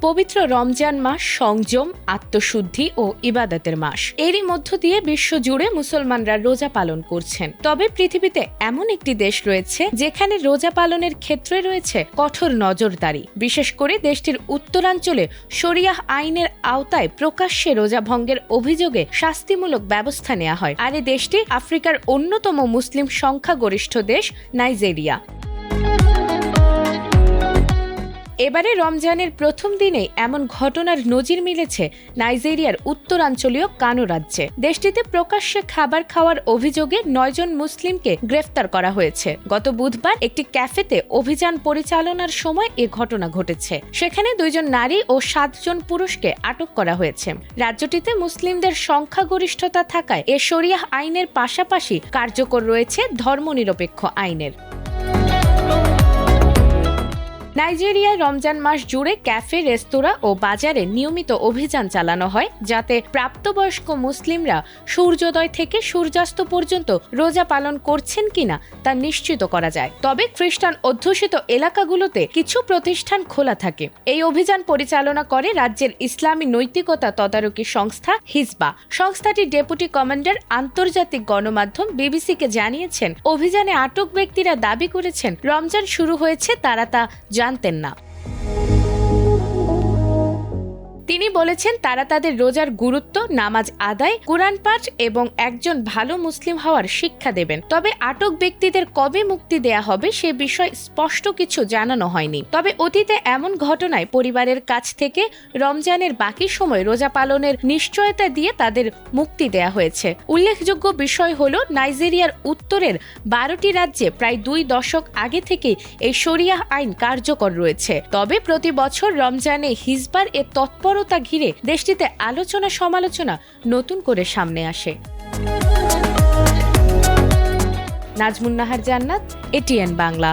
পবিত্র রমজান মাস সংযম, আত্মশুদ্ধি ও ইবাদতের মাস। এরই মধ্য দিয়ে বিশ্বজুড়ে মুসলমানরা রোজা পালন করছেন। তবে পৃথিবীতে এমন একটি দেশ রয়েছে যেখানে রোজা পালনের ক্ষেত্রে রয়েছে কঠোর নজরদারি। বিশেষ করে দেশটির উত্তরাঞ্চলে শরিয়াহ আইনের আওতায় প্রকাশ্যে রোজা ভঙ্গের অভিযোগে শাস্তিমূলক ব্যবস্থা নেওয়া হয়। আর এই দেশটি আফ্রিকার অন্যতম মুসলিম সংখ্যাগরিষ্ঠ দেশ নাইজেরিয়া। এবারে রমজানের প্রথম দিনে এমন ঘটনার নজির মিলেছে নাইজেরিয়ার উত্তরাঞ্চলীয় কানো রাজ্যে। দেশটিতে প্রকাশ্যে খাবার খাওয়ার অভিযোগে 9 জন মুসলিমকে গ্রেফতার করা হয়েছে। গত বুধবার একটি ক্যাফেতে অভিযান পরিচালনার সময় এ ঘটনা ঘটেছে। সেখানে 2 জন নারী ও 7 জন পুরুষকে আটক করা হয়েছে। রাজ্যটিতে মুসলিমদের সংখ্যাগরিষ্ঠতা থাকায় এ শরিয়াহ আইনের পাশাপাশি কার্যকর রয়েছে ধর্মনিরপেক্ষ আইনের। নাইজেরিয়ায় রমজান মাস জুড়ে ক্যাফে, রেস্তোরাঁ ও বাজারে নিয়মিত অভিযান চালানো হয়, যাতে প্রাপ্তবয়স্ক মুসলিমরা সূর্যোদয় থেকে সূর্যাস্ত পর্যন্ত রোজা পালন করছেন কিনা তা নিশ্চিত করা যায়। তবে খ্রিস্টান অধ্যুষিত এলাকাগুলোতে কিছু প্রতিষ্ঠান খোলা থাকে। এই অভিযান পরিচালনা করে রাজ্যের ইসলামী নৈতিকতা তদারকি সংস্থা হিজবা। সংস্থাটির ডেপুটি কমান্ডার আন্তর্জাতিক গণমাধ্যম বিবিসিকে জানিয়েছেন, অভিযানে আটক ব্যক্তিরা দাবি করেছেন রমজান শুরু হয়েছে, তারা তা জানতেন না। তিনি বলেছেন, তারা তাদের রোজার গুরুত্ব, নামাজ আদায়, কোরআন পাঠ এবং একজন ভালো মুসলিম হওয়ার শিক্ষা দেবেন। তবে আটক ব্যক্তিদের কবে মুক্তি দেয়া হবে সে বিষয়ে স্পষ্ট কিছু জানানো হয়নি। তবে অতীতে এমন ঘটনায় পরিবারের কাছ থেকে রমজানের বাকি সময় রোজা পালনের নিশ্চয়তা দিয়ে তাদের মুক্তি দেয়া হয়েছে। উল্লেখযোগ্য বিষয় হলো, নাইজেরিয়ার উত্তরের 12টি রাজ্যে প্রায় 2 দশক আগে থেকে এই শরিয়াহ আইন কার্যকর রয়েছে। তবে প্রতি বছর রমজানে হিজবার এ তৎপরতা ঘিরে দেশটিতে আলোচনা সমালোচনা নতুন করে সামনে আসে। নাজমুন নাহার জান্নাত, এটিএন বাংলা।